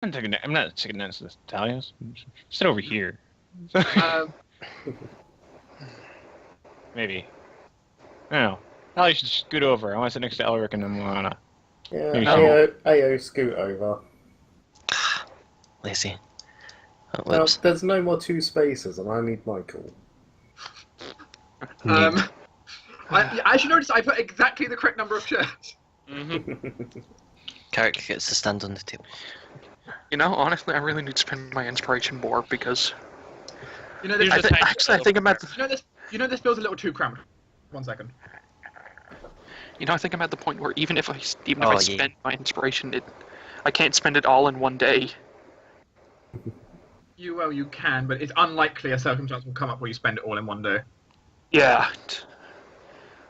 I'm not taking that to the Thalaias. Sit over here. Maybe. I don't know. Probably should scoot over. I want to sit next to Elric and then Moana. Yeah, Maybe Ayo, scoot over. Lazy. Oh, Now, whoops. there's no more 2 spaces, and I need Michael. As you notice, I put exactly the correct number of chairs. Carrick gets to stand on the table. You know, honestly, I really need to spend my inspiration more because. You know, this, I think I'm at. You know, this feels a little too cramped. 1 second. You know, I think I'm at the point where even if I spend my inspiration, I can't spend it all in one day. You can, but it's unlikely a circumstance will come up where you spend it all in one day. Yeah.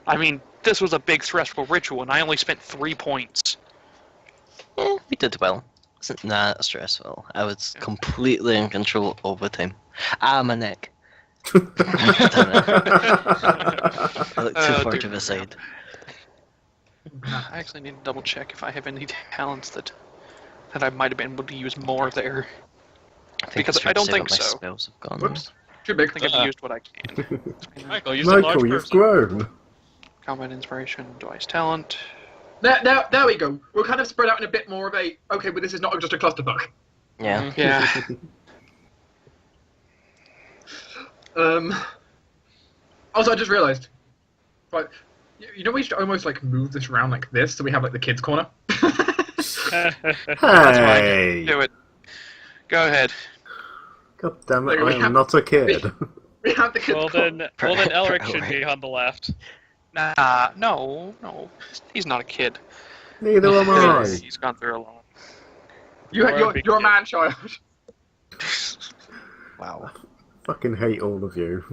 I mean, this was a big stressful ritual, and I only spent 3 points. We did well. Wasn't that stressful? I was completely in control all the time. My neck. Damn it. I looked too far to the side. I actually need to double check if I have any talents that I might have been able to use more there. Because I don't think so. Spells have gone. Whoops. Too big. I think I've used what I can. Michael, use a large Michael, you've person. grown. Combat inspiration, device talent. There we go. We'll kind of spread out in a bit more of a, okay, but this is not just a clusterfuck. Yeah. Yeah. Also, I just realised. Right, you know we should almost like move this around like this, so we have like the kids' corner. Hey! Do it. Go ahead. God damn it, Like, I am not a kid. We have the kids' Well corner. then Elric should be on the left. Nah, no. He's not a kid. Neither am I. He's gone through a lot. You're a man child. Wow. Fucking hate all of you.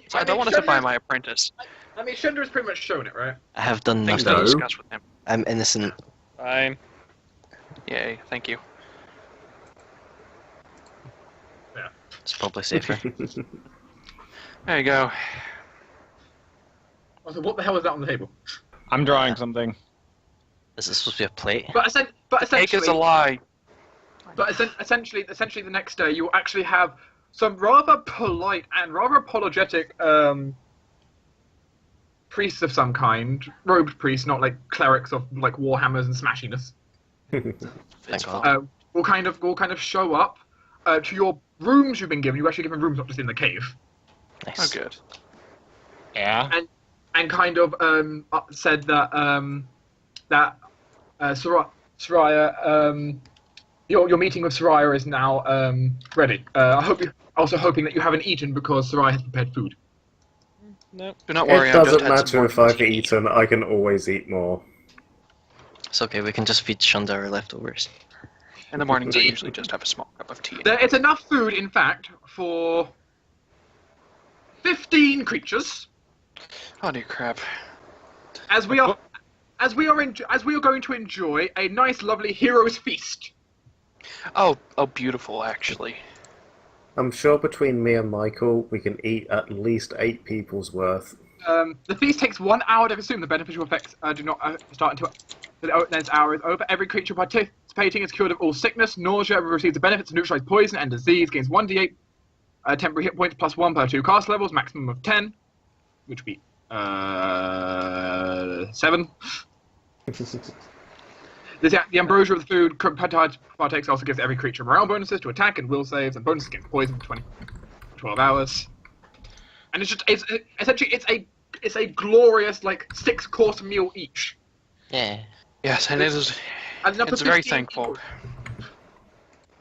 So I don't want to buy my apprentice. I mean, Shunda has pretty much shown it, right? I have done Things nothing. to discuss with him. I'm innocent. Fine. Yay, thank you. It's probably safer. There you go. Also, what the hell is that on the table? I'm drawing something. Is this supposed to be a plate? But Cake is a essentially, lie. essentially, the next day, you'll actually have some rather polite and rather apologetic priests of some kind, robed priests, not like clerics of like warhammers and smashiness. Thank God. Will kind of show up to your rooms you've been given. You actually given rooms, not just in the cave. Nice. Oh, good. Yeah. And kind of said that Soraya, your meeting with Soraya is now ready. I hope you also hoping that you haven't eaten because Soraya has prepared food. Nope. Do not worry, It I've doesn't just had some matter more if I've eaten, I can always eat more. It's okay, we can just feed Shunda our leftovers. In the mornings, I usually just have a small cup of tea. It's enough food, in fact, for 15 creatures. Oh dear crap. As we are going to enjoy a nice, lovely hero's feast. Oh, beautiful, actually. I'm sure between me and Michael, we can eat at least 8 people's worth. The feast takes 1 hour to consume. The beneficial effects do not start until the next hour is over. Every creature participating is cured of all sickness, nausea, receives the benefits of neutralized poison and disease, gains 1d8 temporary hit points plus 1 per 2 cast levels, maximum of 10, which would be 7. The ambrosia of the food partakes also gives every creature morale bonuses to attack and will saves and bonuses against poison for 12 hours. And it's essentially it's a glorious like 6-course meal each. Yeah. Yes, and it's very thankful.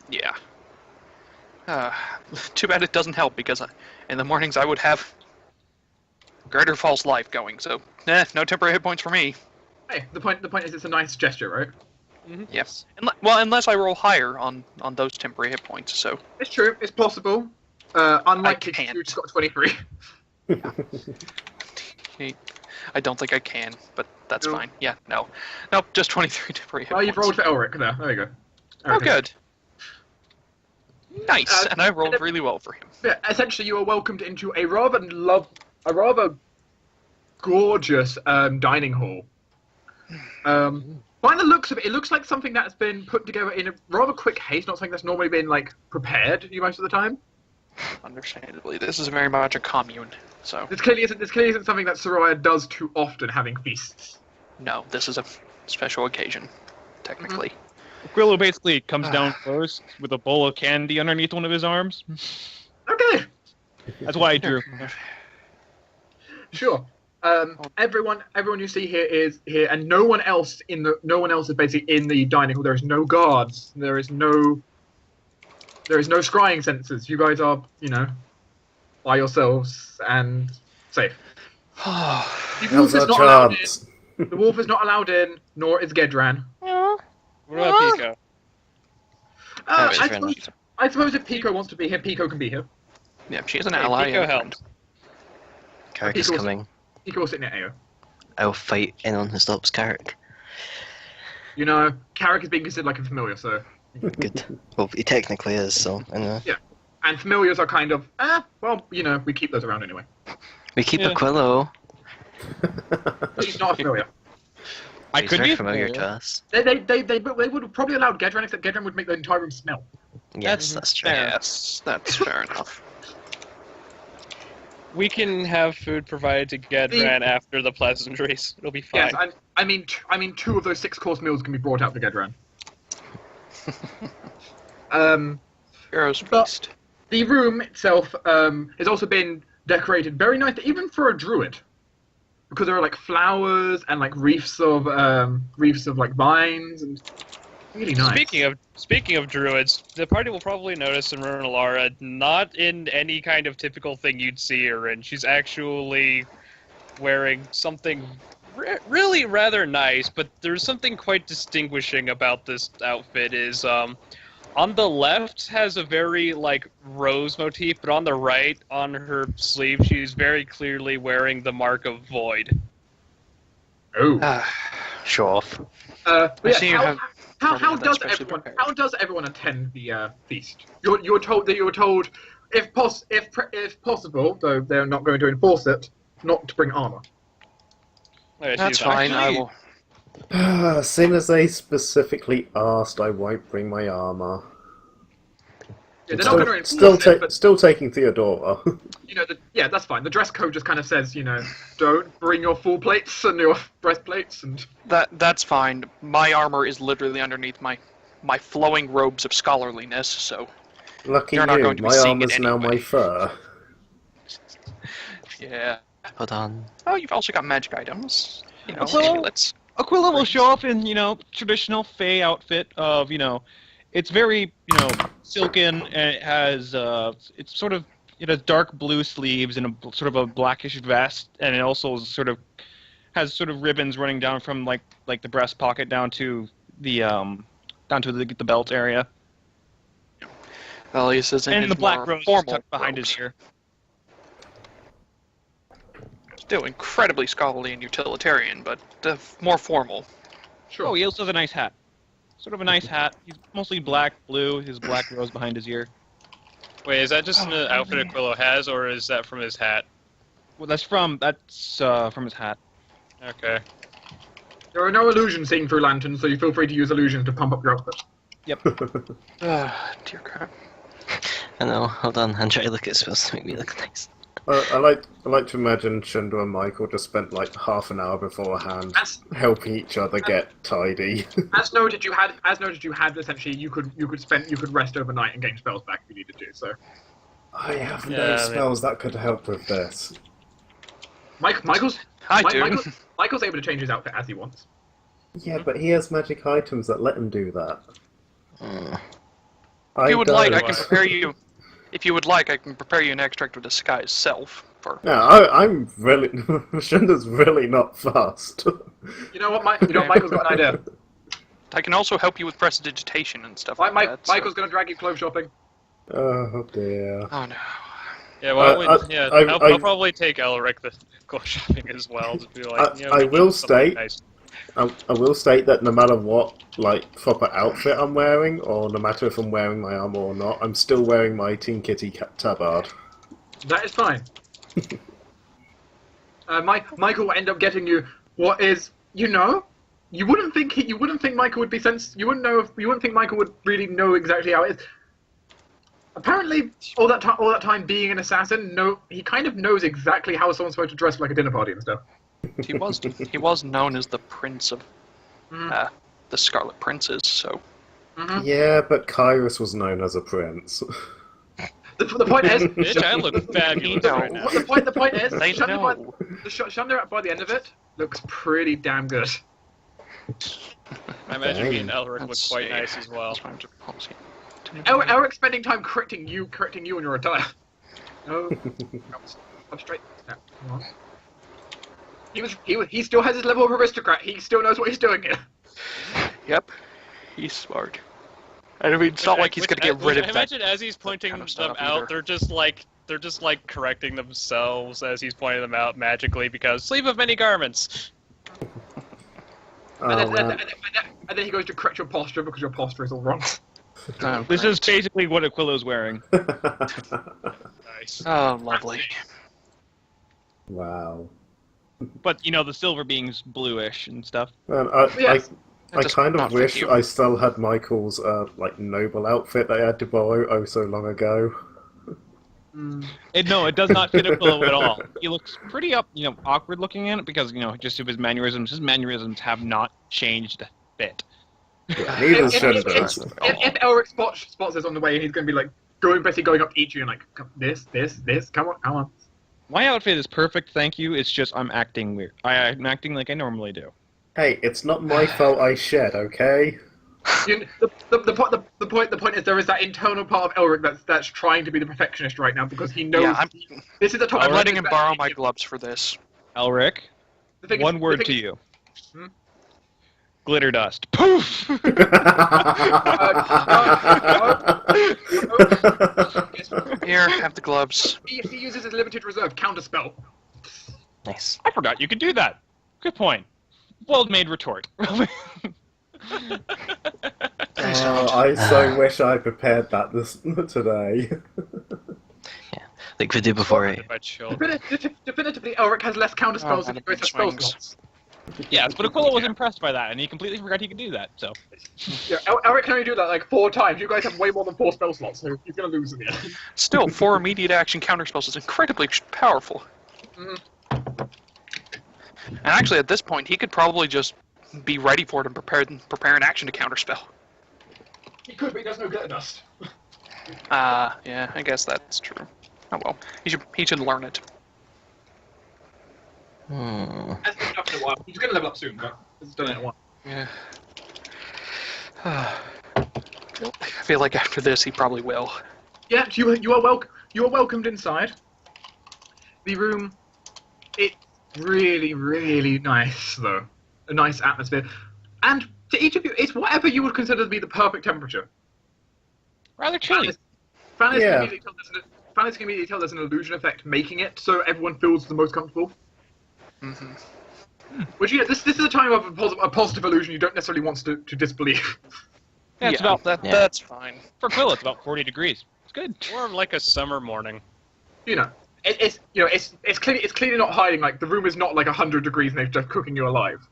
Yeah. Too bad it doesn't help because in the mornings I would have Greater False Life going, so no temporary hit points for me. Hey, the point is it's a nice gesture, right? Mm-hmm. Yes. Well, unless I roll higher on those temporary hit points, so. It's true. It's possible. Unlikely I can't. you just got 23. I don't think I can, but that's fine. Yeah, no. Nope, just 23 temporary hit Well, points. you've rolled for Elric there. There you go. Oh, Okay. good. Nice, and I rolled really well for him. Yeah, essentially, you are welcomed into a rather gorgeous dining hall. By the looks of it, it looks like something that's been put together in a rather quick haste, not something that's normally been, like, prepared most of the time. Understandably, this is very much a commune, so... This clearly isn't something that Soraya does too often, having feasts. No, this is a special occasion, technically. Aquilo basically comes down first with a bowl of candy underneath one of his arms. Okay. That's why I drew. Sure. Everyone you see here is here, and no one else is basically in the dining hall. There is no guards. There is no scrying sensors. You guys are, by yourselves and safe. The wolf is not allowed in. The wolf is not allowed in, nor is Gedran. What about Pico? I suppose if Pico wants to be here, Pico can be here. Yeah, she's an ally. Pico helps. Carrick is coming. Pico will sit near Ayo. I'll fight anyone who stops Carrick. Carrick is being considered like a familiar, so... Good. Well, he technically is, so, anyway. Yeah. And familiars are kind of, we keep those around anyway. We keep Aquilo. He's not a familiar. He's very familiar to us. They would have probably allowed Gedran, except Gedran would make the entire room smell. Yes, that's true. Yes, that's fair enough. We can have food provided to Gedran after the pleasantries. It'll be fine. Yes, I mean 2 of those 6-course meals can be brought out to Gedran. Hero's feast. The room itself has also been decorated very nice, even for a druid, because there are like flowers and like reefs of like vines and really nice. Speaking of druids, the party will probably notice in Runalara not in any kind of typical thing you'd see her in. She's actually wearing something really rather nice, but there's something quite distinguishing about this outfit. Is on the left has a very like rose motif, but on the right, on her sleeve, she's very clearly wearing the mark of void. Oh, Show off. How does everyone attend the feast? You're told if possible, though they're not going to enforce it, not to bring armor. That's fine. I will. As soon as they specifically asked, I won't bring my armor. Yeah, they're not going to enforce it, but still taking Theodora. That's fine. The dress code just kind of says, don't bring your full plates and your breastplates and. That's fine. My armor is literally underneath my flowing robes of scholarliness, so. Lucky you're not you, going to be my seeing armor's it now anyway. my fur. Yeah. Hold on. Oh, you've also got magic items. Aquilo will show up in, traditional Fey outfit of, it's very, silken, and it has, it has dark blue sleeves and a sort of a blackish vest, and it also has ribbons running down from like the breast pocket down to the belt area. Thalaias is in And his the black more rose is formal tucked behind robes. his ear. Still incredibly scholarly and utilitarian, but more formal. Sure. Oh, he also has a nice hat. Sort of a nice hat. He's mostly black, blue, his black rose behind his ear. Wait, is that just an outfit Aquilo has, or is that from his hat? Well, that's from his hat. Okay. There are no illusions seen through lanterns, so you feel free to use illusions to pump up your outfit. Yep. Dear crap. I know, hold on, I'm trying to look at spells to make me look nice. I like to imagine Shunda and Michael just spent like half an hour beforehand helping each other get tidy. As noted, you had essentially you could rest overnight and gain spells back if you needed to. So I have no spells that could help with this. Michael's able to change his outfit as he wants. Yeah, but he has magic items that let him do that. If you would like, I can prepare you. If you would like, I can prepare you an extract of disguise self. No, I'm really. Shunda's really not fast. You know what, Michael's got an idea. I can also help you with prestidigitation and stuff like that. Michael's going to drag you clothes shopping. Oh dear. Oh no. Yeah, I'll probably take Elric the go shopping as well to be like. I will state. Nice. I will state that no matter what proper outfit I'm wearing, or no matter if I'm wearing my armor or not, I'm still wearing my Teen Kitty tabard. That is fine. Michael will end up getting you what is, you you wouldn't think Michael would be you wouldn't think Michael would really know exactly how it is. Apparently, all that time being an assassin, he kind of knows exactly how someone's supposed to dress for like a dinner party and stuff. He was known as the Prince of the Scarlet Princes, so. Mm-hmm. Yeah, but Kyras was known as a prince. The point is, Bitch, I look fabulous right now. the point is, They know. Shunda by the end of it looks pretty damn good. I imagine me and Elric look Let's quite see. nice as well. Eric spending time correcting you on your attire. No, I'm straight. No, come on. He still has his level of aristocrat. He still knows what he's doing here. Yep, he's smart. And I mean, it's not like he's gonna get rid of I that. imagine as he's pointing kind of them stuff out, either. they're just like correcting themselves as he's pointing them out magically because sleeve of many garments. Oh, And man. then he goes to correct your posture because your posture is all wrong. Oh, This great. is basically what Aquilo's wearing. Nice. Oh, lovely. Wow. But, the silver being's bluish and stuff. Man, Yes. I does kind not of fit wish you. I still had Michael's noble outfit that I had to borrow so long ago. No, it does not fit Aquilo at all. He looks pretty awkward looking in it because, just of his mannerisms. His mannerisms have not changed a bit. Yeah, neither If Shunda's. Elric spots this on the way, he's going to be like basically going up to each of you and like this, come on. My outfit is perfect, thank you. It's just I'm acting weird. I'm acting like I normally do. Hey, it's not my fault I shed, okay? The point is there is that internal part of Elric that's trying to be the perfectionist right now because he knows Yeah, this is the top. I'm letting him borrow my gloves for this. Elric, The thing is- one the word thing to is- you. Hmm? Glitter dust. Poof! Here, have the gloves. He uses his limited reserve counterspell. Nice. I forgot you could do that. Good point. Well-made retort. I so wish I prepared that today. Like we did before. My children. Definitively, Elric has less counterspells Oh, than and he the has spell swings. slots. Yes, but Aquilo was impressed by that, and he completely forgot he could do that, so... Yeah, Elric can only do that like 4 times. You guys have way more than 4 spell slots, so he's gonna lose in the end. Still, 4 immediate action counterspells is incredibly powerful. Mhm. And actually, at this point, he could probably just be ready for it and prepare an action to counterspell. He could, but he does no glitter dust. Yeah, I guess that's true. Oh well, he should learn it. Hasn't been up in a while. He's gonna level up soon, but he's done it in a while. Yeah. I feel like after this, he probably will. Yeah, you are welcome. You are welcomed inside. The room, it's really, really nice though. A nice atmosphere, and to each of you, it's whatever you would consider to be the perfect temperature. Rather chilly. Fanny's Yeah. can immediately tell there's an illusion effect making it so everyone feels the most comfortable. Mm-hmm. Which this is a time of a positive illusion you don't necessarily want to disbelieve. Yeah, it's about... That's fine. For Aquilo, it's about 40 degrees. It's good. Or like a summer morning. It's clearly not hiding. Like the room is not like 100 degrees and they're just cooking you alive.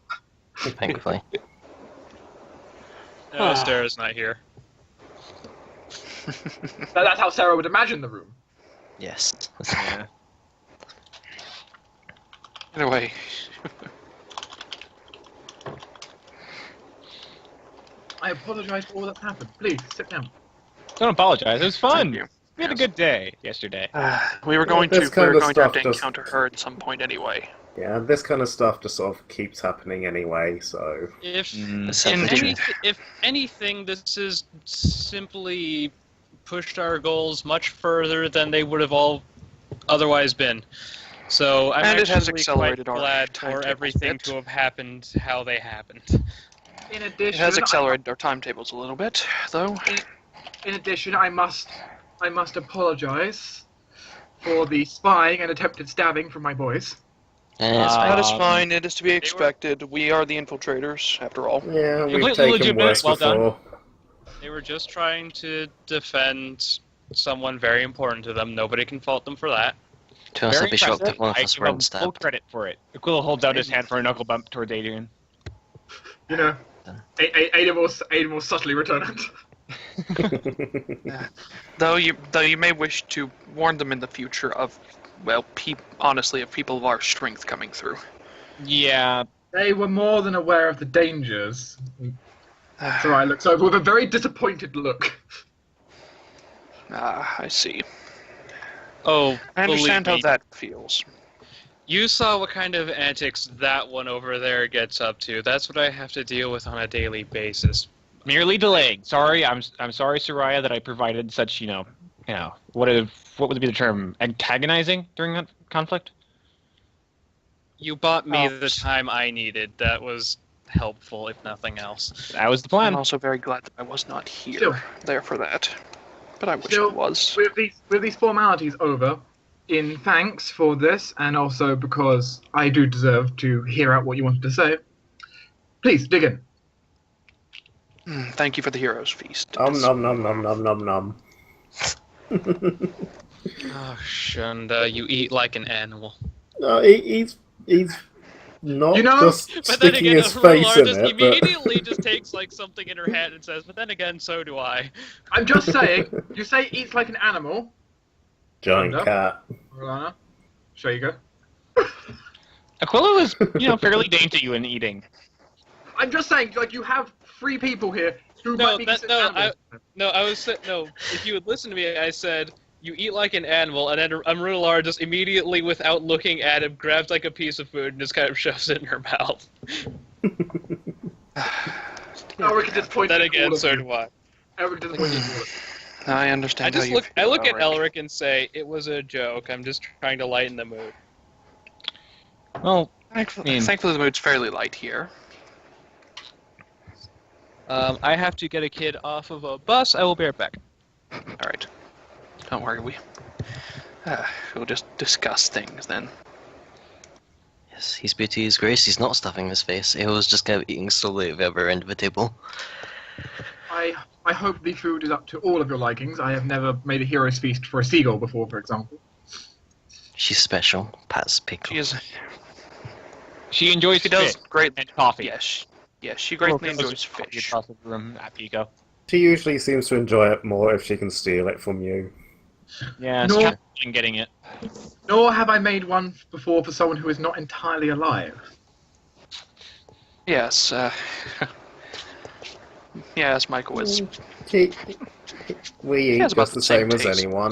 Thankfully. No, Sarah's not here. That's how Sarah would imagine the room. Yes. Yeah. Anyway. I apologize for all that's happened. Please sit down. Don't apologize. It was fun. Thank you. We had a good day yesterday. We were going This to kind of have stuff to just- encounter her at some point anyway. Yeah, this kind of stuff just sort of keeps happening anyway, so... If Essentially. if anything, this has simply pushed our goals much further than they would have all otherwise been. So I'm And it has actually accelerated quite our glad for timetables a everything bit. to have happened how they happened. In It addition, has accelerated our timetables a little bit, though. In addition, I must apologize for the spying and attempted stabbing from my boys. Yeah, it's fine. That is fine. It is to be expected. We are the infiltrators, after all. Yeah, we've Completely taken legitimate, worse well done. before. They were just trying to defend someone very important to them. Nobody can fault them for that. To us, Very I'd be shocked impressive. if one of I us give were him full unstabbed. credit for it. Aquilo holds out his hand for a knuckle bump towards Adrian. You know, Aiden will subtly return it. Though you may wish to warn them in the future of, well, honestly, of people of our strength coming through. Yeah. They were more than aware of the dangers. So I looked over with a very disappointed look. I see. Oh, I understand how believe me. that feels. You saw what kind of antics that one over there gets up to. That's what I have to deal with on a daily basis. Merely delaying. Sorry, I'm sorry, Soraya, that I provided such, what would be the term? Antagonizing during that conflict? You bought me the time I needed. That was helpful, if nothing else. That was the plan. I'm also very glad that I was not here Still. there for that. But I wish Still, I was. With these formalities over, in thanks for this, and also because I do deserve to hear out what you wanted to say, please dig in. Thank you for the hero's feast. Nom nom nom nom nom nom nom. Oh, Shunda, you eat like an animal. No, he's not just But then sticking again, his face Rular in just it, immediately just takes like something in her hand and says, "But then again, so do I." I'm just saying, you say eats like an animal. giant Shunda. cat. Rolana, sure you go. Aquilo is, fairly dainty in eating. I'm just saying, like, you have 3 people here who might be considered animals. If you would listen to me, I said, you eat like an animal, and then Rular just immediately, without looking at him, grabs like a piece of food and just kind of shoves it in her mouth. Elric is disappointed. Then in again, all of so you. do I. Elric is disappointed. in all of you. I understand I look at Elric and say, it was a joke, I'm just trying to lighten the mood. Well, Thankfully the mood's fairly light here. I have to get a kid off of a bus. I will be right back. Alright. Don't worry, we'll just discuss things then. Yes, his beauty is grace. He's not stuffing his face. He was just kind of eating slowly at the other end of the table. I hope the food is up to all of your likings. I have never made a hero's feast for a seagull before, for example. She's special. Pat's pickle. She enjoys She does fish great. and coffee. Yes, she greatly enjoys Coffee fish. across the room at Pico. She usually seems to enjoy it more if she can steal it from you. Yeah, No. no. Getting it. Nor have I made one before for someone who is not entirely alive. Yes, yes, Michael is. We eat has about just the the same same as taste. anyone.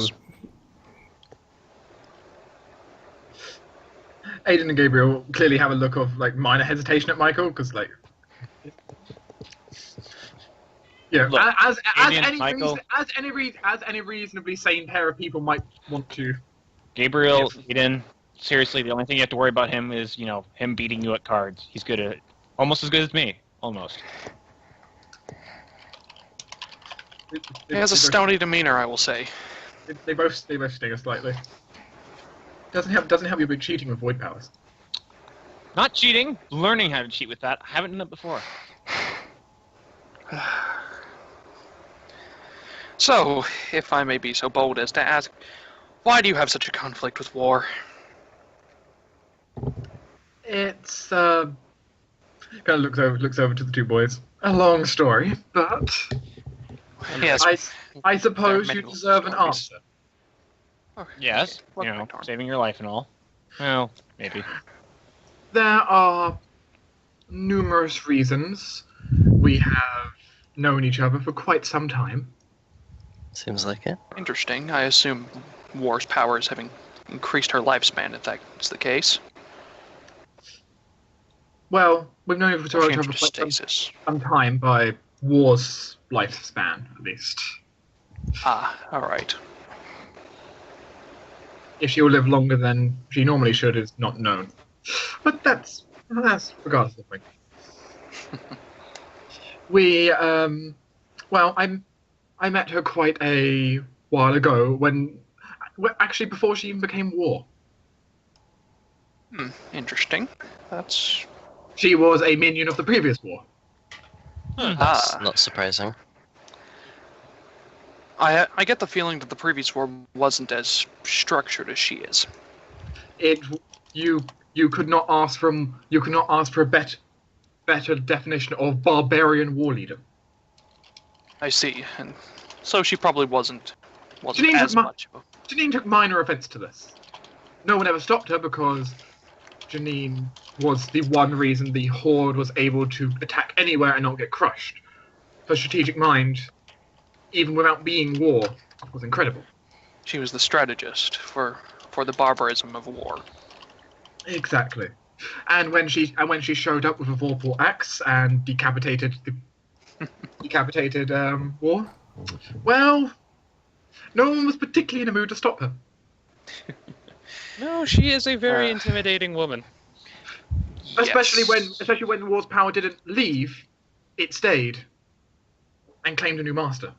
Aiden and Gabriel clearly have a look of like minor hesitation at Michael because like, Look, as Aiden, any Michael. as any reasonably sane pair of people might want to. Gabriel, Eden, seriously, the only thing you have to worry about him is, him beating you at cards. He's good at it. Almost as good as me. Almost. He has a stony demeanor, I will say. They both sting us slightly. Doesn't help you with cheating with void powers. Not cheating, learning how to cheat with that. I haven't done it before. So, if I may be so bold as to ask, why do you have such a conflict with war? It's kind of looks over to the 2 boys. A long story, but Yes. I suppose you medical deserve an stories. answer. Yes, What my darn. saving your life and all. Well, maybe. There are numerous reasons. We have known each other for quite some time. Seems like it. Interesting. I assume war's powers having increased her lifespan, if that's the case. Well, we've known each Or other changed for to quite stasis. some time by war's lifespan, at least. Ah, alright. If she will live longer than she normally should is not known. But that's regardless of the point. I met her quite a while ago actually before she even became war. Interesting. That's... She was a minion of the previous war. That's not surprising. I get the feeling that the previous war wasn't as structured as she is. You could not ask for a better. better definition of barbarian war leader. I see, and so she probably wasn't Janine as took much of a... Janine took minor offense to this. No one ever stopped her because Janine was the one reason the Horde was able to attack anywhere and not get crushed. Her strategic mind, even without being war, was incredible. She was the strategist for the barbarism of war. Exactly. And when she showed up with a Vorpal axe and decapitated War, well, no one was particularly in a mood to stop her. No, she is a very intimidating woman. Especially when the War's power didn't leave, it stayed and claimed a new master.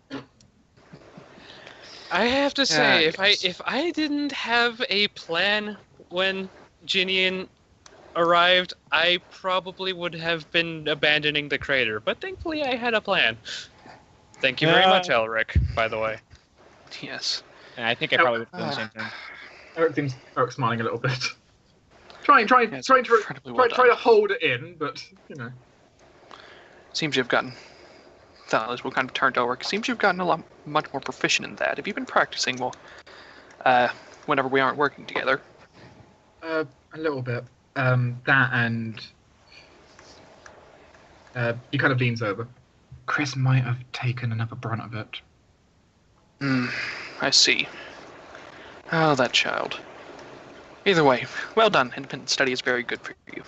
I have to say, yes. if I didn't have a plan when Jinian arrived, I probably would have been abandoning the crater. But thankfully, I had a plan. Thank you very much, Elric. By the way. Yes. And I think I probably would have done the same thing. Eric's smiling a little bit. Trying Yes, incredibly well to done. hold it in, but you know. Seems you've gotten... Thalaias will kind of turned over. Seems you've gotten much more proficient in that. Have you been practicing whenever we aren't working together? A little bit. That and he kind of leans over. Chris might have taken another brunt of it. I see. Oh, that child. Either way, well done. Independent study is very good for you.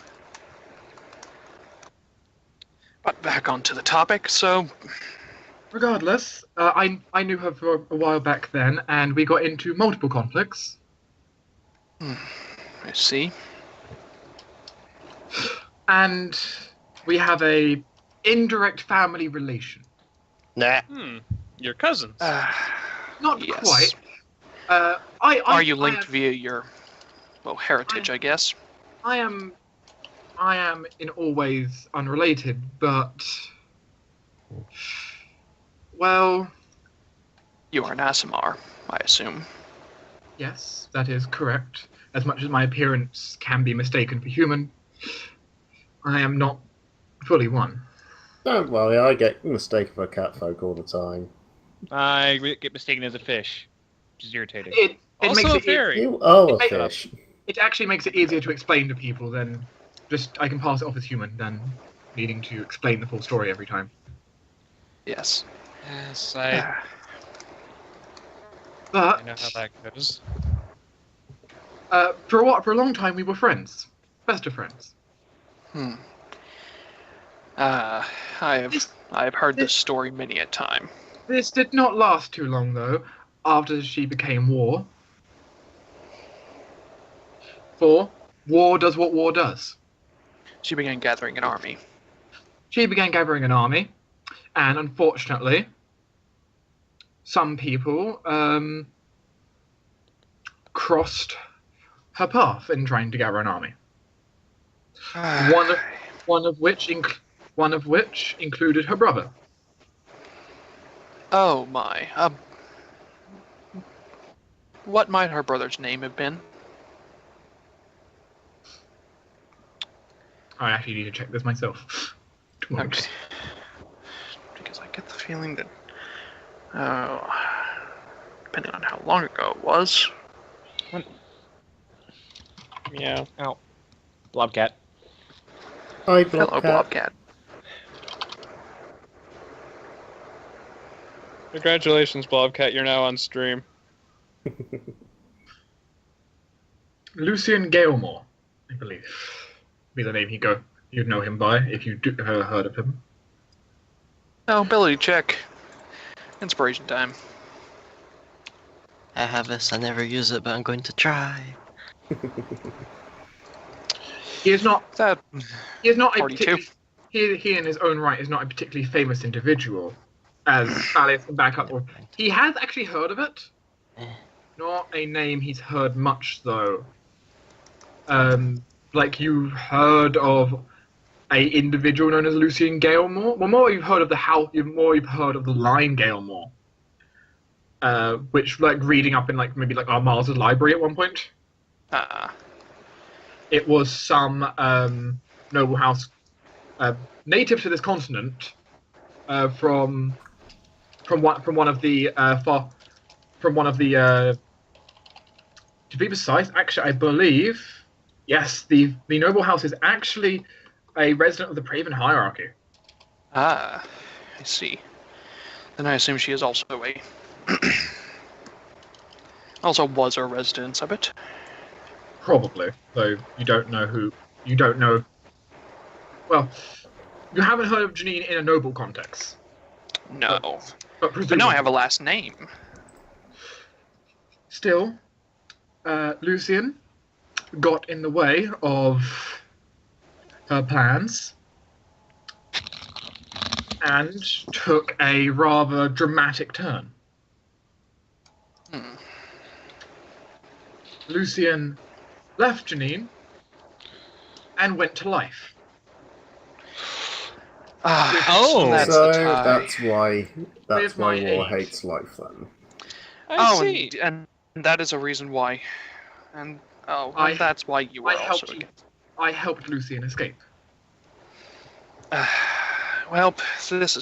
But back onto the topic, so... Regardless, I knew her for a while back then, and we got into multiple conflicts. I see. And we have a indirect family relation. Nah. Your cousins. Not Yes. quite. Are you linked via your, heritage, I guess? I am in all ways unrelated, but well, You are an Aasimar, I assume. yes, that is correct. As much as my appearance can be mistaken for human, I am not fully one. Don't worry, I get mistaken for catfolk all the time. I get mistaken as a fish, which is irritating. It Also makes a it fairy. You are a It- fish. It actually makes it easier to explain to people than just I can pass it off as human than needing to explain the full story every time. Yes. Yes, I But know how that goes. for a long time we were friends, best of friends. I have heard this story many a time. This did not last too long though. After she became War. For War does what War does. She began gathering an army. She began gathering an army, and unfortunately, some people crossed her path in trying to gather an army. One of which included her brother. Oh my. What might her brother's name have been? I actually need to check this myself. Okay. Because I get the feeling that, depending on how long ago it was. Yeah. Ow. Blobcat. Hi, Hello, Blobcat. Blobcat. Congratulations, Blobcat. You're now on stream. Lucian Galemore, I believe, be the name you'd know him by if you have ever heard of him. Oh, ability check. Inspiration time. I have this, I never use it, but I'm going to try. He is not. That He is not a 42. particularly. He in his own right is not a particularly famous individual, as Thalaias can back up. He has actually heard of it. Not a name he's heard much though. Like you've heard of a individual known as Lucian Galemore. Well, more you've heard of you've heard of the line Galemore. Which like reading up in maybe our Mars' library at one point. It was some noble house native to this continent, from one of the to be precise, actually, I believe, yes, the noble house is actually a resident of the Praven hierarchy. Ah, I see. Then I assume she is also a also was a resident of it. Probably, though you don't know who. You don't know. Well, you haven't heard of Janine in a noble context. No, But but now I have a last name. Still, Lucian got in the way of her plans and took a rather dramatic turn. Lucian left Janine and went to life. Oh, That's so the tie. that's why With my War age. hates life then. I see. And that is a reason why. And I- and that's why you were I also helped you. against. I helped Lucian escape. Well, so this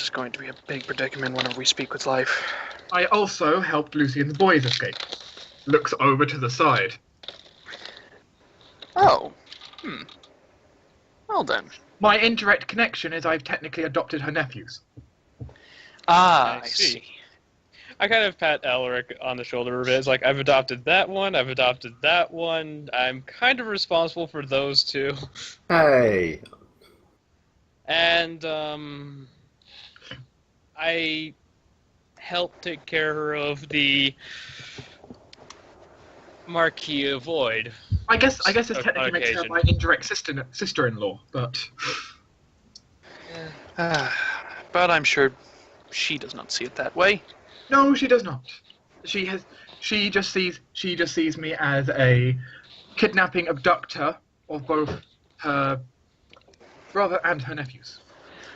is going to be a big predicament whenever we speak with life. I also helped Lucian's boys escape. Looks over to the side. Oh, well then. My indirect connection is I've technically adopted her nephews. I see. see. I kind of pat Elric on the shoulder a bit. It's like, I've adopted that one, I've adopted that one. I'm kind of responsible for those two. Hey, And, I helped take care of the Marquis of Void. I guess this On technically makes her occasion. my indirect sister-in-law, but But I'm sure she does not see it that way. no, she does not. She just sees me as a kidnapping abductor of both her brother and her nephews.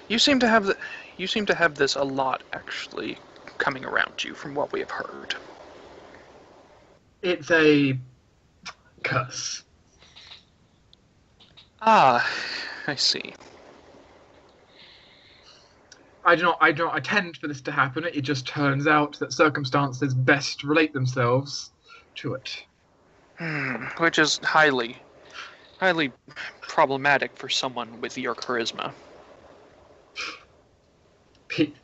You seem to have this a lot, actually, coming around you, from what we have heard. It's a curse. Ah, I see. I do not intend for this to happen. It just turns out that circumstances best relate themselves to it. Which is highly problematic for someone with your charisma.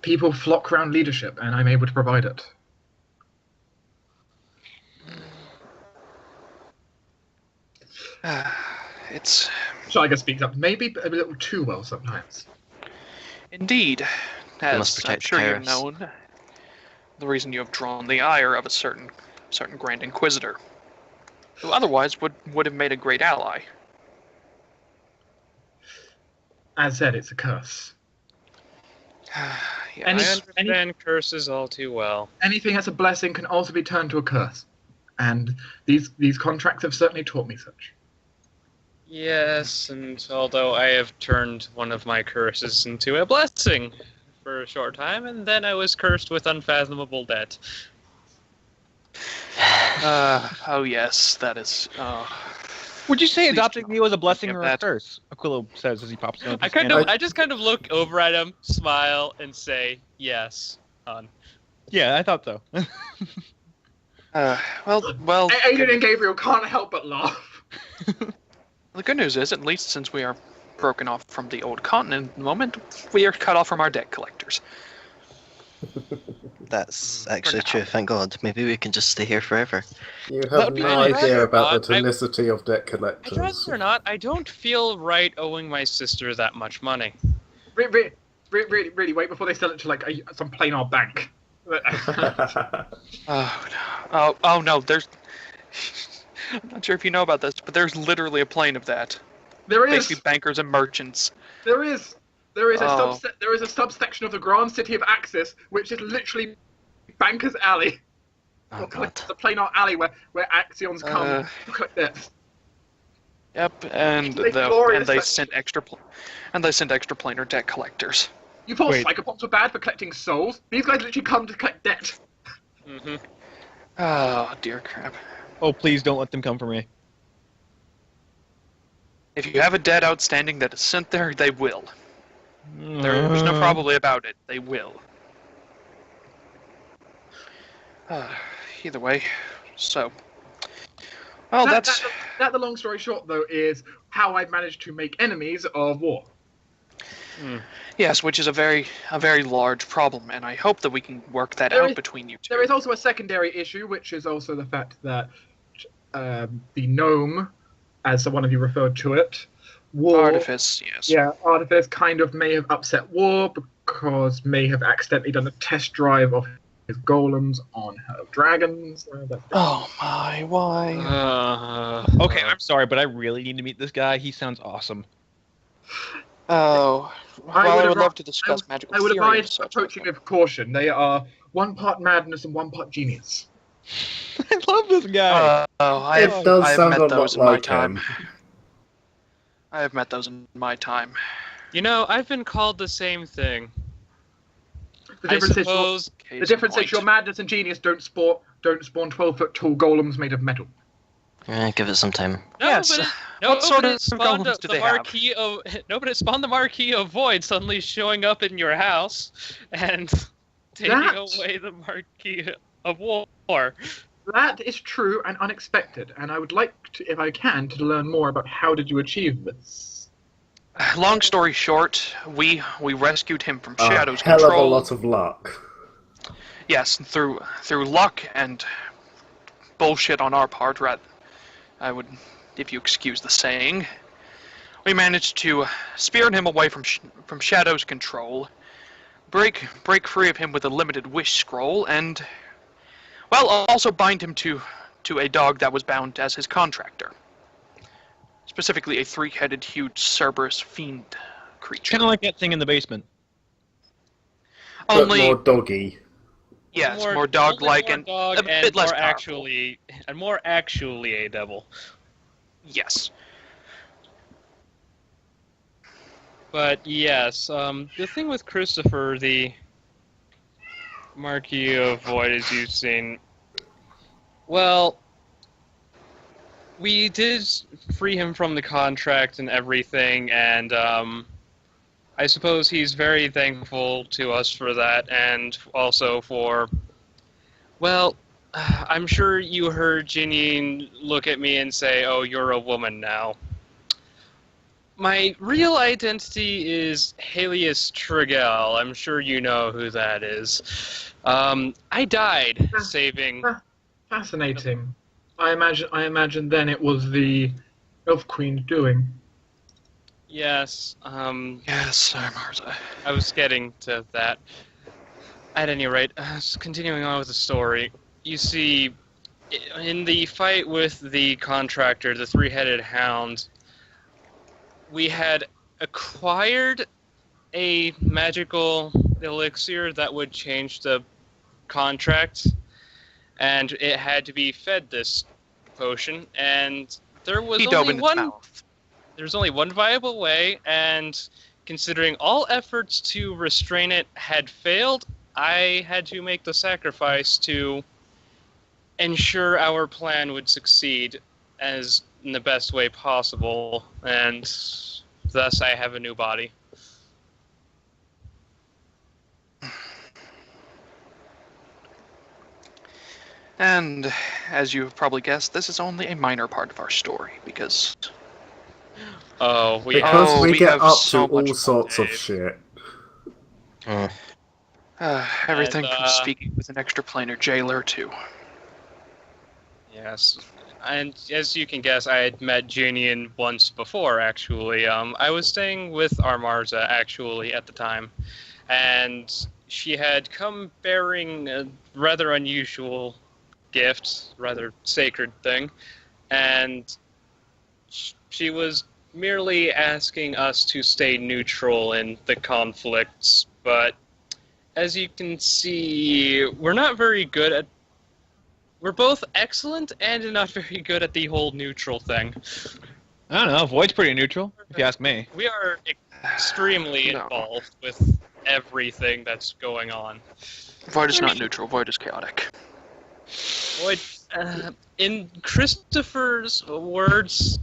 People flock around leadership, and I'm able to provide it. It's Shiga speaks up, maybe a little too well sometimes. indeed, must as I'm protect sure you've Kyras. known, the reason you have drawn the ire of a certain Grand Inquisitor, who otherwise would have made a great ally. As said, it's a curse. Yeah, Any- I understand curses all too well. Anything that's a blessing can also be turned to a curse. And these contracts have certainly taught me such. Yes, and although I have turned one of my curses into a blessing for a short time, and then I was cursed with unfathomable debt. oh yes, that is. Would you say Please adopting do me was a blessing think or of a that. curse? Aquilo says as he pops in. I just kind of look over at him, smile, and say, "Yes, hon." Yeah, I thought so. Well. Aiden and Gabriel can't help but laugh. The good news is, at least since we are broken off from the old continent at the moment, we are cut off from our debt collectors. That's actually now. true, thank God. Maybe we can just stay here forever. you have That'd be no nice. idea about the I- tonicity of debt I'd collectors. rather not. I don't feel right owing my sister that much money. Really, wait before they sell it to like some plain old bank. Oh no, there's. I'm not sure if you know about this, but there's literally a plane of that. There is. Basically, bankers and merchants. There is Oh. there is a subsection of the Grand City of Axis which is literally Banker's Alley. Oh God. The plain old alley where Axions come to collect debts. Yep, and They glorious they that- sent extra planar debt collectors. You thought Wait. psychopods were bad for collecting souls? These guys literally come to collect debt. Mm-hmm. Oh dear crap. Oh, please don't let them come for me. If you have a debt outstanding that is sent there, they will. There's no probably about it. They will. Either way, so. Well, that's... That, the long story short, though, is how I've managed to make enemies of war. Yes, which is a very large problem, and I hope that we can work that out between you two. There is also a secondary issue, which is also the fact that the gnome, as one of you referred to it, war... Artifice, yes. Yeah, Artifice kind of may have upset war because may have accidentally done a test drive of his golems on her dragons. Oh my, why? Okay, I'm sorry, but I really need to meet this guy. He sounds awesome. Oh, well, I would love to discuss magical I would theory advise approaching with caution. They are one part madness and one part genius. I love this guy. I have met those in my time. I have met those in my time. You know, I've been called the same thing. The difference is your madness and genius don't spawn 12-foot tall golems made of metal. Give it some time. No, Yes. but What sort of spawned golems do the they have? marquee of it spawned the Marquis of Void suddenly showing up in your house and taking away the Marquis of War. That is true and unexpected, and I would like to, if I can, to learn more about how did you achieve this. Long story short, we rescued him from Shadow's hell control. of a lot of luck. Yes, through luck and bullshit on our part, I would, if you excuse the saying, we managed to spirit him away from Shadow's control, break free of him with a limited wish scroll, and, well, also bind him to a dog that was bound as his contractor. Specifically a three-headed, huge Cerberus fiend creature. Kind of like that thing in the basement. But Only more doggy. yeah, it's more dog-like and a bit less powerful. More actually a devil. Yes. But yes, the thing with Christopher, the Marquis of Void, as you've seen, well, we did free him from the contract and everything, and I suppose he's very thankful to us for that, and also for, well, I'm sure you heard Janine look at me and say, "Oh, you're a woman now." My real identity is Helios Trigel. I'm sure you know who that is. I died saving... Fascinating. I imagine then it was the Elf Queen's doing. Yes, Yes, Marza. I was getting to that. At any rate, continuing on with the story, you see, in the fight with the contractor, the three-headed hound, we had acquired a magical elixir that would change the contract, and it had to be fed this potion, and there was there's only one viable way, and considering all efforts to restrain it had failed, I had to make the sacrifice to ensure our plan would succeed as in the best way possible, and thus I have a new body. And, as you've probably guessed, this is only a minor part of our story, because... Because we get have up so to all much sorts of Dave. shit. Everything And, from speaking with an extraplanar jailer to... Yes, and as you can guess, I had met Janian once before, actually. I was staying with Armarza, actually, at the time, and she had come bearing a rather unusual gift, rather sacred thing, and she was merely asking us to stay neutral in the conflicts, but as you can see, we're not very good at... We're both excellent and not very good at the whole neutral thing. I don't know. Void's pretty neutral, if you ask me. We are extremely No. involved with everything that's going on. Void is not neutral, Void is chaotic. Void, in Christopher's words,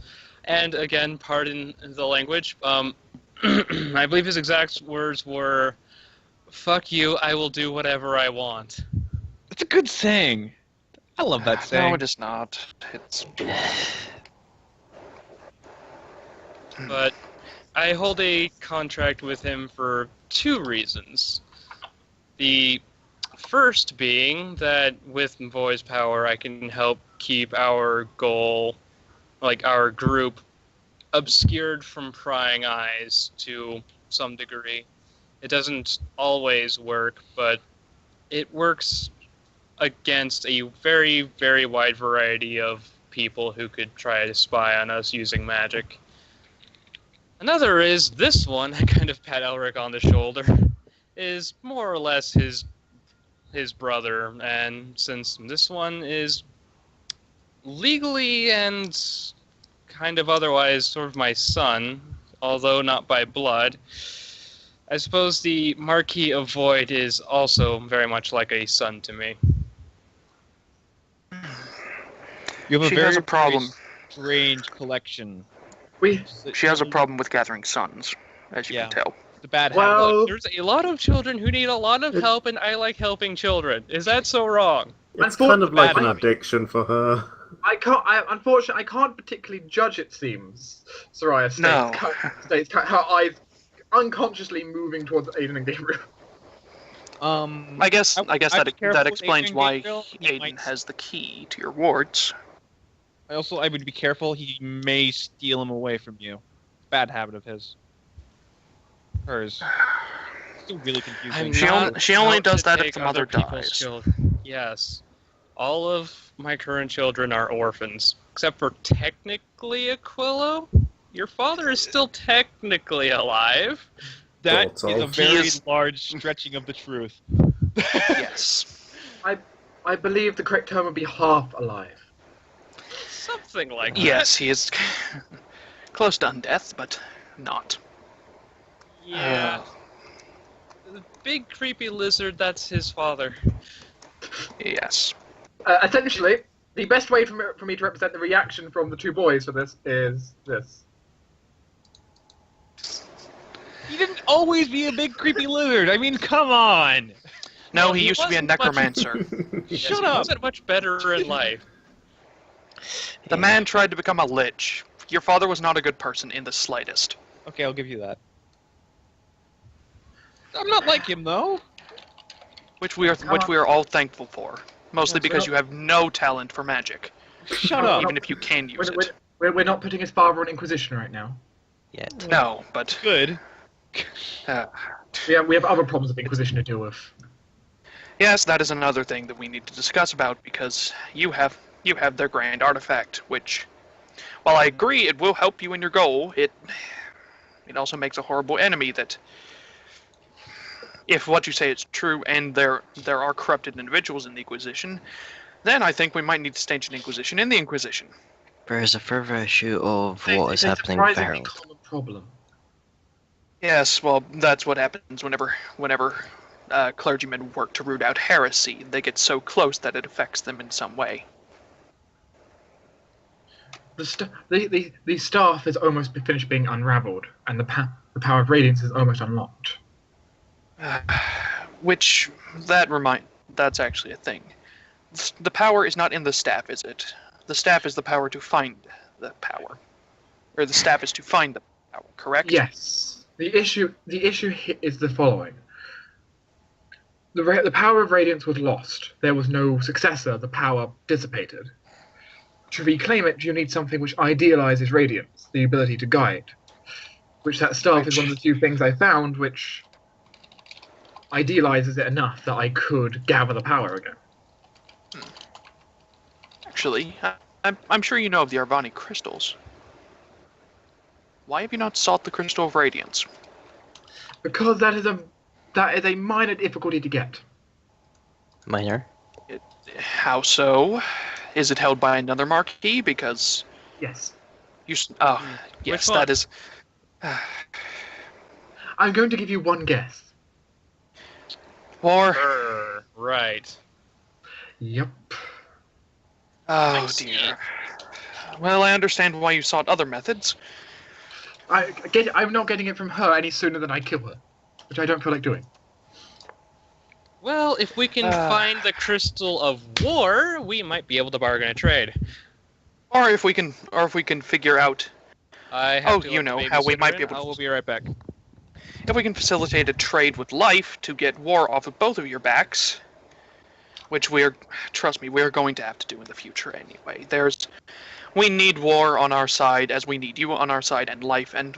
And again, pardon the language. I believe his exact words were, "Fuck you, I will do whatever I want." That's a good saying. I love that saying. No, it is not. It's But I hold a contract with him for 2 reasons. The first being that with Voice Power, I can help keep our goal, like our group, obscured from prying eyes to some degree. It doesn't always work, but it works against a very, very wide variety of people who could try to spy on us using magic. Another is this one, I kind of pat Elric on the shoulder, is more or less his brother, and since this one is legally and kind of otherwise sort of my son, although not by blood, I suppose the Marquis of Void is also very much like a son to me. You have She a very, has a problem. very strange collection. She has a problem with gathering sons, as you Yeah. can tell. The bad Well- habit. There's a lot of children who need a lot of help, and I like helping children. Is that so wrong? It's kind of like an Bad habit. addiction for her. Unfortunately, I can't particularly judge. It seems Soraya states, No. states her eyes unconsciously moving towards Aiden and Gabriel. I guess I'd be that careful with explains Adrian why Gabriel. He Aiden might- has the key to your wards. I would be careful. He may steal him away from you. Bad habit of his. Hers. Still really confusing. I'm She not only- she only out does to that if take the mother other people's dies. children. Yes. All of my current children are orphans, except for technically Aquilo. Your father is still technically alive. That Sort is a of. very He is- large stretching of the truth. Yes. I believe the correct term would be half alive. Something like that. Yes, he is close to undeath, but not. Yeah. The big creepy lizard, that's his father. Yes. Essentially, the best way for me to represent the reaction from the 2 boys for this is this. He didn't always be a big creepy lizard. I mean, come on. No, Well, he he used to be a wasn't much- necromancer. Yes, Shut he up. wasn't much better in life. The man tried to become a lich. Your father was not a good person in the slightest. Okay, I'll give you that. I'm not like him though. Which we are all thankful for. Mostly Yes, because well- you have no talent for magic, Shut up. even if you can use it. We're not putting his father on Inquisition right now. Yet. No, but Good. We have other problems with Inquisition to deal with. yes, that is another thing that we need to discuss about because you have their grand artifact, which, while I agree it will help you in your goal, it also makes a horrible enemy that, if what you say is true and there are corrupted individuals in the Inquisition, then I think we might need to stage an Inquisition in the Inquisition. There is a further issue of what is It's a happening with surprisingly Harold. common problem. Yes, well, that's what happens whenever clergymen work to root out heresy. They get so close that it affects them in some way. The staff is almost finished being unraveled, and the power of radiance is almost unlocked. Which, that's actually a thing. The power is not in the staff, is it? The staff is the power to find the power. Or the staff is to find the power, correct? Yes. The issue is the following. The power of radiance was lost. There was no successor. The power dissipated. To reclaim it, you need something which idealizes radiance, the ability to guide. Which that staff is one of the few things I found which idealizes it enough that I could gather the power again. Actually, I'm sure you know of the Arvani crystals. Why have you not sought the Crystal of Radiance? Because that is a minor difficulty to get. Minor. How so? Is it held by another marquis? Because Yes. yes, Which one? that is. I'm going to give you one guess. Right. Yep. Oh I see. dear. Well, I understand why you sought other methods. I'm not getting it from her any sooner than I kill her, which I don't feel like doing. Well, if we can find the Crystal of War, we might be able to bargain a trade. Or if we can figure out. I have to you let know the how we babysitter might in. be able to. I will be right back. If we can facilitate a trade with life to get war off of both of your backs, which trust me, we're going to have to do in the future anyway. We need war on our side as we need you on our side, and life and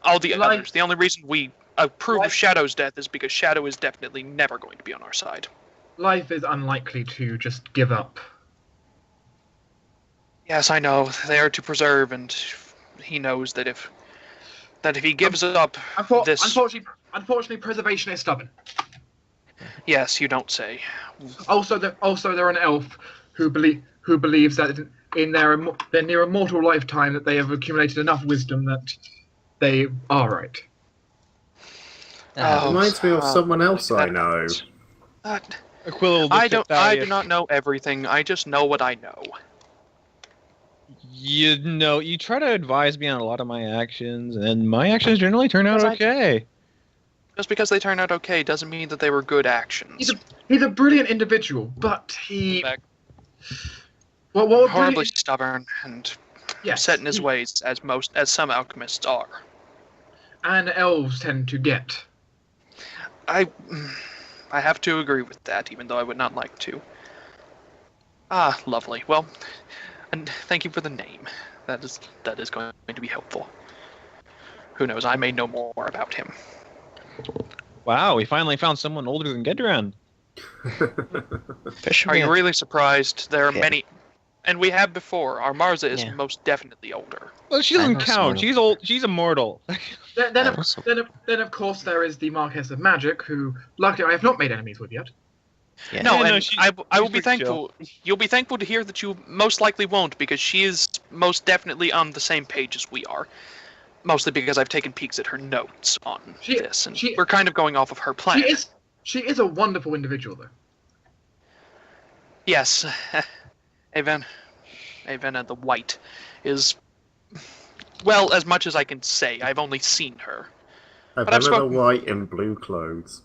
all the others. The only reason we approve of Shadow's death is because Shadow is definitely never going to be on our side. Life is unlikely to just give up. Yes, I know. They are to preserve, and he knows that if he gives up this... Unfortunately, preservation is stubborn. Yes, you don't say. Also, they're an elf who believes that in their near immortal lifetime that they have accumulated enough wisdom that they are right. Reminds me of someone else I know. Aquilo I do not know everything. I just know what I know. You try to advise me on a lot of my actions, and my actions generally turn out okay. Just because they turn out okay doesn't mean that they were good actions. He's a brilliant individual, but he... horribly stubborn and Yes. set in his ways, as some alchemists are. And elves tend to get. I have to agree with that, even though I would not like to. Ah, lovely. Well, and thank you for the name. That is going to be helpful. Who knows? I may know more about him. Wow, we finally found someone older than Gedran. Are you really surprised? There are many, and we have before. Our Marza is most definitely older. Well, she doesn't count. She's old. She's immortal. Then of course there is the Marquess of Magic, who luckily I have not made enemies with yet. Yeah. I will be thankful. You'll be thankful to hear that you most likely won't, because she is most definitely on the same page as we are. Mostly because I've taken peeks at her notes on this, and we're kind of going off of her plan. She is a wonderful individual, though. Yes, Avena the White is, well, as much as I can say. I've only seen her. Avena the White in blue clothes.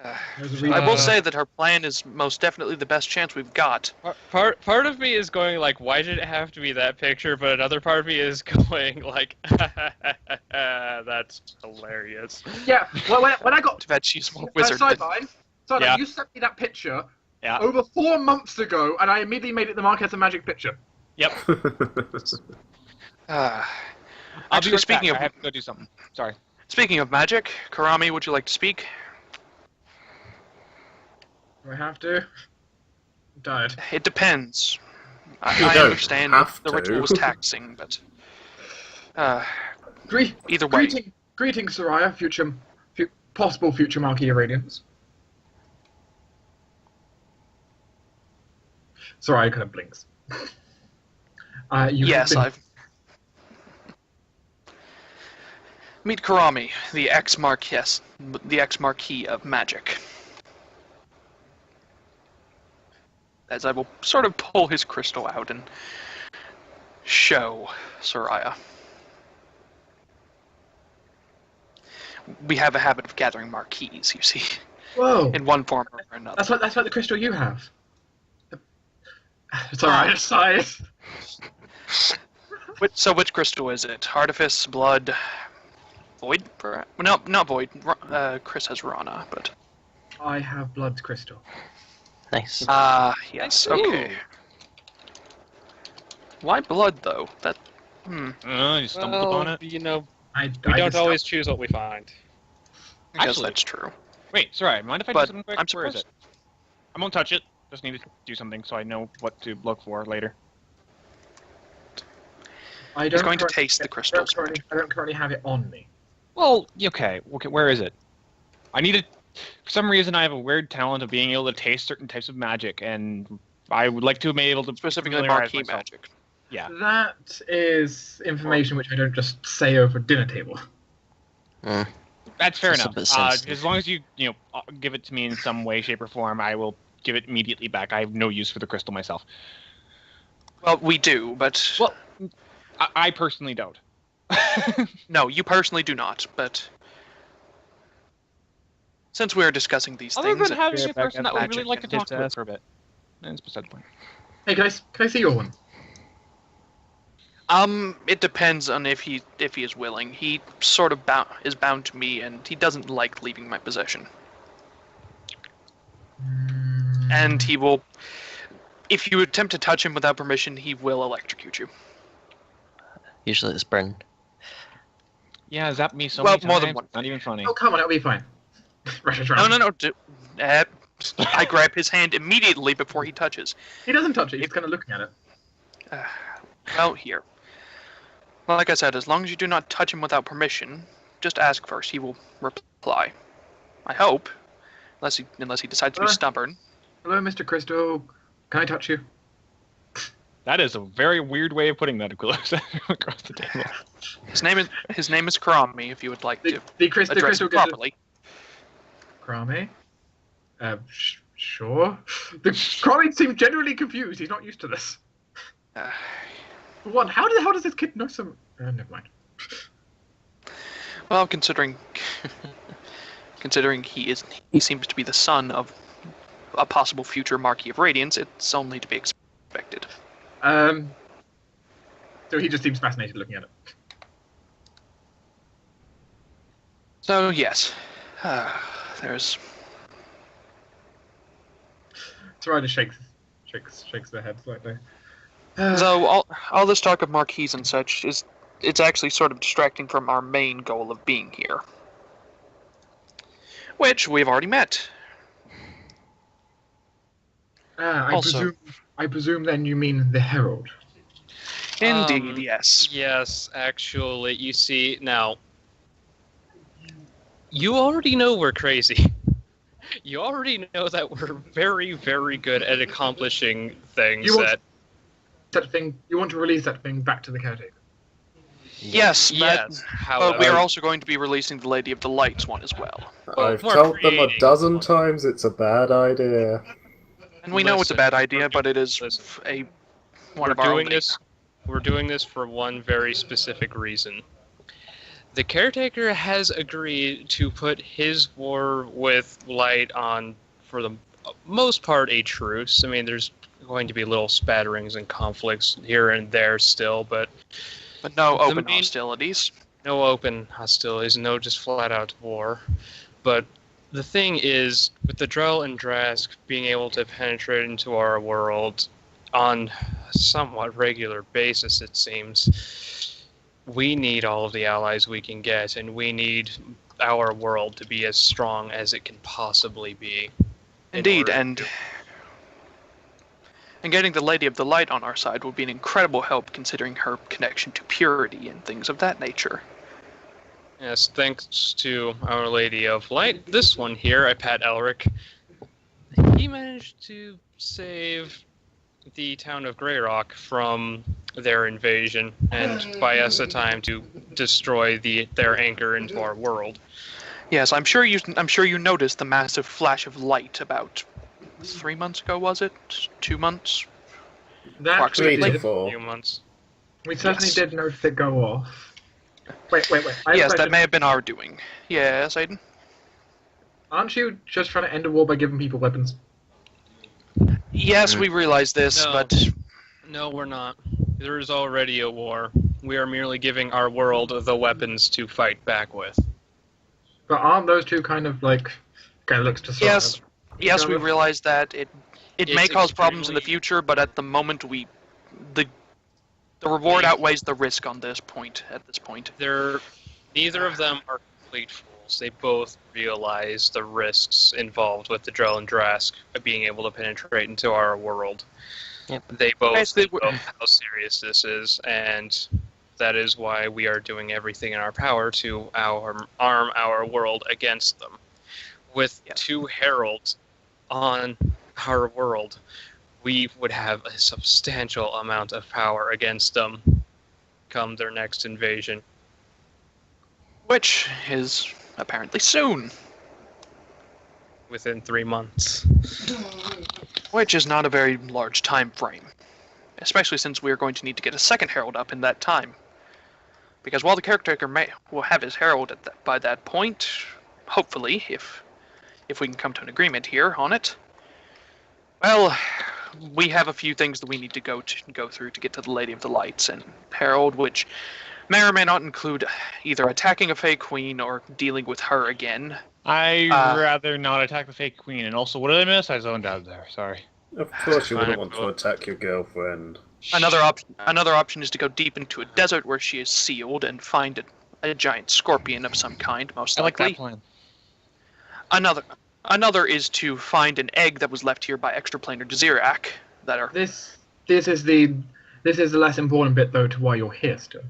I will say that her plan is most definitely the best chance we've got. Part of me is going like, why did it have to be that picture? But another part of me is going like, that's hilarious. Yeah, well, when I got to bet she's more wizard. Sideline, you sent me that picture over 4 months ago, and I immediately made it the Marquess of Magic picture. Yep. Actually, speaking of, I have to go do something. Sorry. Speaking of magic, Karami, would you like to speak? Do I have to? I'm tired. It depends. I understand the ritual was taxing, but either way. Greetings, Soraya, possible future Marquis of Radiance. Soraya kind of blinks. Meet Karami, the ex-Marquis of Magic. As I will sort of pull his crystal out and show Soraya. We have a habit of gathering marquees, you see. Whoa! In one form or another. That's like the crystal you have. It's alright, it's size. So which crystal is it? Artifice, Blood, Void? No, not Void. Chris has Rana, but... I have Blood's crystal. Nice. Yes, okay. Why Blood, though? That... You stumbled upon it? You know, we don't always choose what we find. I guess that's true. Wait, sorry, mind if I do something quick? I'm Where is it? I won't touch it. Just need to do something so I know what to look for later. He's going to taste the crystals. I don't currently have it on me. Well, okay, where is it? I need it. For some reason, I have a weird talent of being able to taste certain types of magic, and I would like to be able to specifically marquee magic. Yeah. That is information which I don't just say over dinner table. That's fair enough. As long as you give it to me in some way, shape, or form, I will give it immediately back. I have no use for the crystal myself. Well, we do, but Well, I personally don't. no, you personally do not. But since we're discussing these Other things, than having Yeah, a back person at that would magic really like to and talk to just us for a bit. That's beside the point. Hey, can I see your one? it depends on if he is willing. He sort of is bound to me, and he doesn't like leaving my possession. And he will, if you attempt to touch him without permission, he will electrocute you. Usually it's burn. Yeah, zap me so Well, many more times. than one. Not even funny. Oh, come on, it'll be fine. No. I grab his hand immediately before he touches. He doesn't touch it, he's kind of looking at it. Well, here. Like I said, as long as you do not touch him without permission, just ask first. He will reply. I hope, unless he decides to be stubborn. Hello, Mr. Crystal. Can I touch you? That is a very weird way of putting that, Aquilo. Across the table. His name is Karami. If you would like to The address Crystal him properly. Krame? Sure. The Krame seems genuinely confused. He's not used to this. For one, how does this kid know some... never mind. Well, considering he seems to be the son of a possible future Marquis of Radiance, it's only to be expected. So he just seems fascinated looking at it. So yes, there's. Sarah just shakes their head slightly. So all this talk of marquis and such it's actually sort of distracting from our main goal of being here, which we've already met. I presume then you mean the Herald. Indeed, yes. Yes, actually, you see, now, you already know we're crazy. You already know that we're very, very good at accomplishing things You want to release that thing back to the caretaker. Yes, Yes, but we however, are also going to be releasing the Lady of the Lights one as well. I've more told them a creating dozen one. times it's a bad idea. And we know it's a Listen, bad idea, but it is listen. one of our only. We're doing this for one very specific reason. The caretaker has agreed to put his war with light on, for the most part, a truce. I mean, there's going to be little spatterings and conflicts here and there still, but no the open main- hostilities. no open hostilities, no just flat-out war. But the thing is, with the Drell and Drask being able to penetrate into our world on a somewhat regular basis, it seems, we need all of the allies we can get, and we need our world to be as strong as it can possibly be. Indeed, and getting the Lady of the Light on our side will be an incredible help, considering her connection to purity and things of that nature. Yes, thanks to Our Lady of Light. This one here, I pat Elric. He managed to save the town of Greyrock from their invasion and buy us a time to destroy their anchor into our world. Yes, I'm sure you noticed the massive flash of light about 3 months ago, was it? 2 months? That Approximately. 3 to A 4. few months. we certainly Yes. did notice it go off. Wait. I have a Yes, that question. may have been our doing. Yes, Aiden? Aren't you just trying to end a war by giving people weapons? Yes, we realize this, No. but No, we're not. There is already a war. We are merely giving our world the weapons to fight back with. But aren't those two kind of like... Okay, looks to yes, we Kind of. realize that it may It's cause problems in the extremely- future, but at the moment the reward outweighs the risk on this point. At this point, Neither of them are complete fools. They both realize the risks involved with the Drell and Drask being able to penetrate into our world. Yep. They both Basically, know how serious this is, and that is why we are doing everything in our power to arm our world against them. With Yes. 2 heralds on our world, we would have a substantial amount of power against them come their next invasion. which is apparently soon, Within 3 months. which is not a very large time frame. especially since we are going to need to get a second herald up in that time. Because while the caretaker will have his herald by that point, hopefully, if we can come to an agreement here on it, well, we have a few things that we need to go through to get to the Lady of the Lights and Herald, which may or may not include either attacking a Fey Queen or dealing with her again. I'd rather not attack the fake queen. And also, what did I miss? I zoned out there. Sorry. Of course you wouldn't want to attack your girlfriend. Another option is to go deep into a desert where she is sealed and find a giant scorpion of some kind, most I like likely. that plan. Another is to find an egg that was left here by extraplanar Desirak that are. This is the less important bit though to why you're here still.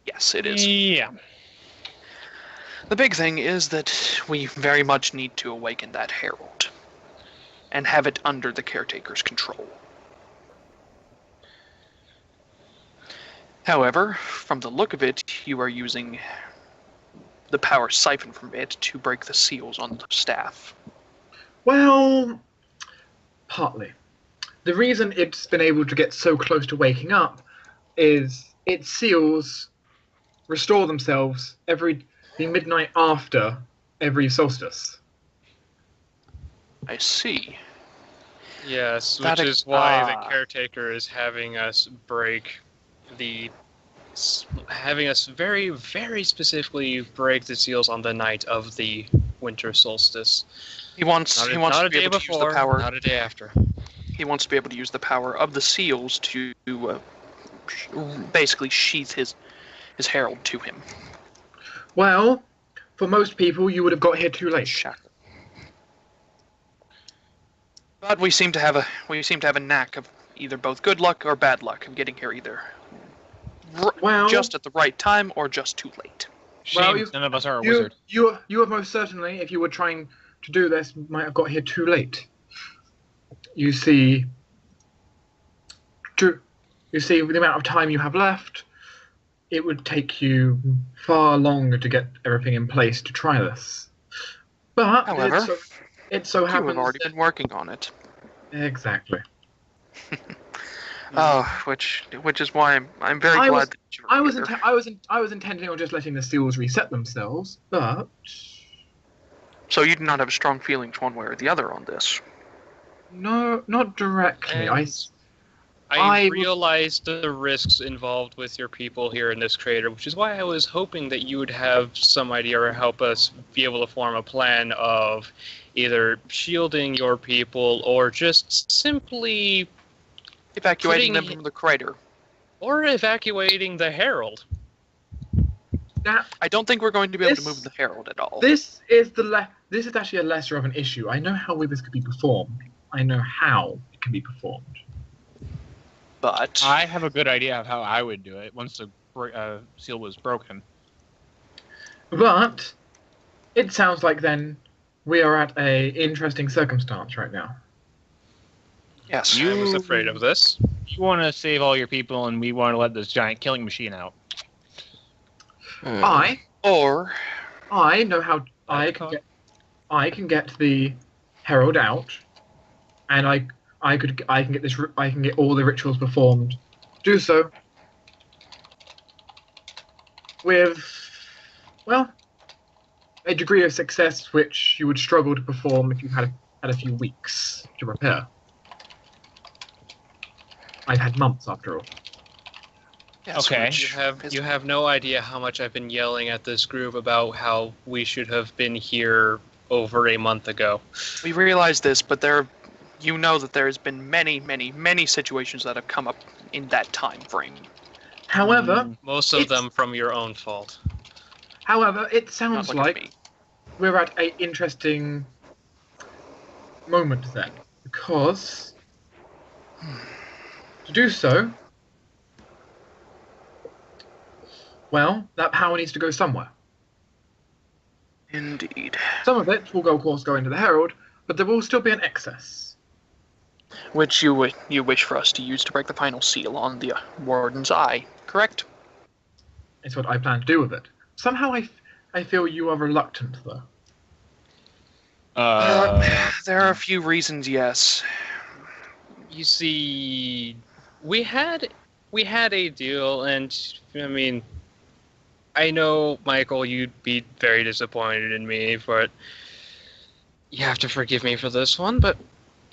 Yes, it is. Yeah. The big thing is that we very much need to awaken that herald and have it under the caretaker's control. However, from the look of it, you are using the power siphoned from it to break the seals on the staff. Well, partly. The reason it's been able to get so close to waking up is its seals restore themselves the midnight after every solstice. I see. Yes, which is why the caretaker is having us very, very specifically break the seals on the night of the winter solstice. He wants to be able to use the power. Not a day after. He wants to be able to use the power of the seals to basically sheath his herald to him. Well, for most people, you would have got here too late. Shackle. But we seem to have a knack of either both good luck or bad luck of getting here either just at the right time or just too late. Shame none of us are a wizard. You have most certainly, if you were trying to do this, might have got here too late. You see the amount of time you have left. It would take you far longer to get everything in place to try this. But however, it so happens you have already been working on it. Exactly. Which is why I'm very glad that you were here. I was intending on just letting the seals reset themselves, but so you do not have strong feelings one way or the other on this. No, not directly. I realized the risks involved with your people here in this crater, which is why I was hoping that you would have some idea or help us be able to form a plan of either shielding your people or just simply evacuating them from the crater. Or evacuating the Herald. Now, I don't think we're going to be able to move the Herald at all. This is actually a lesser of an issue. I know how this could be performed. I know how it can be performed. But I have a good idea of how I would do it once the seal was broken. But it sounds like then we are at a interesting circumstance right now. Yes. I was afraid of this. You want to save all your people, and we want to let this giant killing machine out. I know how I can get the Herald out, and I can get all the rituals performed. Do so with, well, a degree of success which you would struggle to perform if you had a few weeks to prepare. I've had months after all. Yes, okay. You have no idea how much I've been yelling at this group about how we should have been here over a month ago. We realize this, but you know that there has been many, many, many situations that have come up in that time frame. However, most of them from your own fault. However, it sounds like we're at an interesting moment then, because to do so, well, that power needs to go somewhere. Indeed. Some of it will, of course, go into the Herald, but there will still be an excess. Which you wish for us to use to break the final seal on the Warden's eye, correct? It's what I plan to do with it. Somehow I feel you are reluctant, though. There are a few reasons, yes. You see, we had a deal, and I mean, I know, Michael, you'd be very disappointed in me, but you have to forgive me for this one. But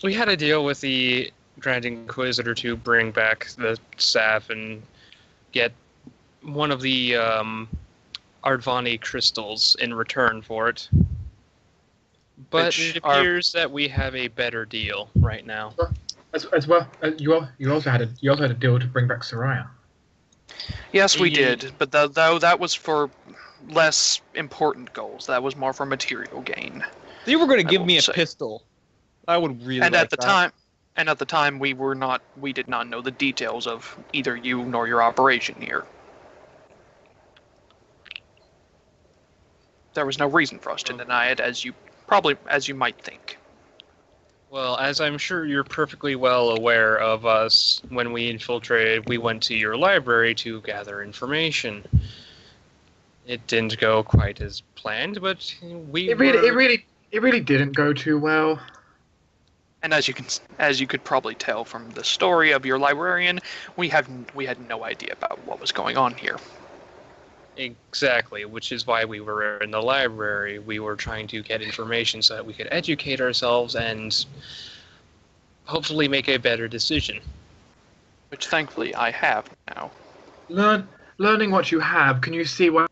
we had a deal with the Grand Inquisitor to bring back the staff and get one of the Ardvani crystals in return for it. But Which it appears that we have a better deal right now. As well, you also had a deal to bring back Soraya. Yes, we did, but though that was for less important goals. That was more for material gain. You were going to I give will me a say. pistol. I would really And like at the that. time, we did not know the details of either you nor your operation here. There was no reason for us to deny it, as you might think. Well, as I'm sure you're perfectly well aware of us, when we infiltrated, we went to your library to gather information. It didn't go quite as planned, but It really didn't go too well. And as you could probably tell from the story of your librarian, we had no idea about what was going on here. Exactly, which is why we were in the library. We were trying to get information so that we could educate ourselves and hopefully make a better decision. Which thankfully I have now. Learning what you have, can you see why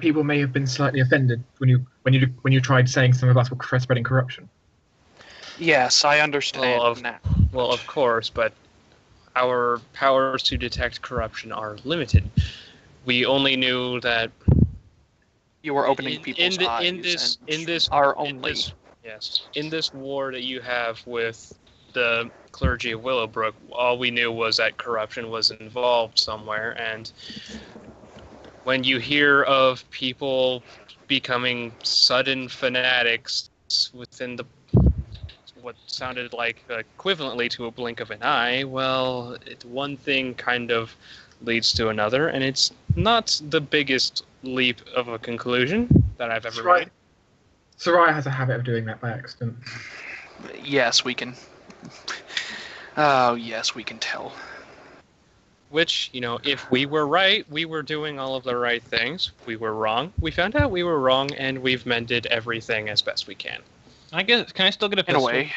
people may have been slightly offended when you tried saying some of us were spreading corruption? Yes, I understand now. Well, of course, but our powers to detect corruption are limited. We only knew that You were opening people's eyes. in this war that you have with the clergy of Willowbrook, all we knew was that corruption was involved somewhere, and when you hear of people becoming sudden fanatics within what sounded like equivalently to a blink of an eye, well, one thing kind of leads to another, and it's not the biggest leap of a conclusion that I've ever made. Soraya has a habit of doing that by accident. Yes, we can. Oh, yes, we can tell. Which, if we were right, we were doing all of the right things. If we were wrong, we found out we were wrong, and we've mended everything as best we can. Can I still get a In a pistol? way.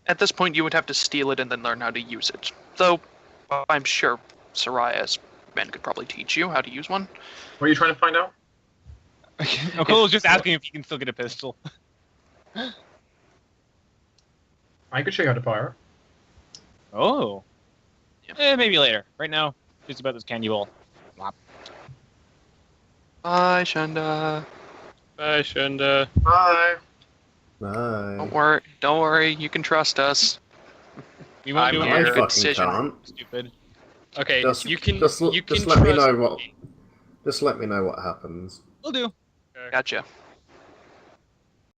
At this point, you would have to steal it and then learn how to use it. Though, I'm sure Soraya's men could probably teach you how to use one. What are you trying to find out? Aquilo was just asking if you can still get a pistol. I could show you how to fire. Oh. Yeah. Maybe later. Right now, it's about this candy ball. Bye, Shunda. Bye, Shunda. Bye. Bye. Don't worry, you can trust us. We won't do I'm it. I here. Good fucking decision. can't. Stupid. Okay, Just- you can just you can let me trust know what- me. Just let me know what happens. We'll do. Gotcha.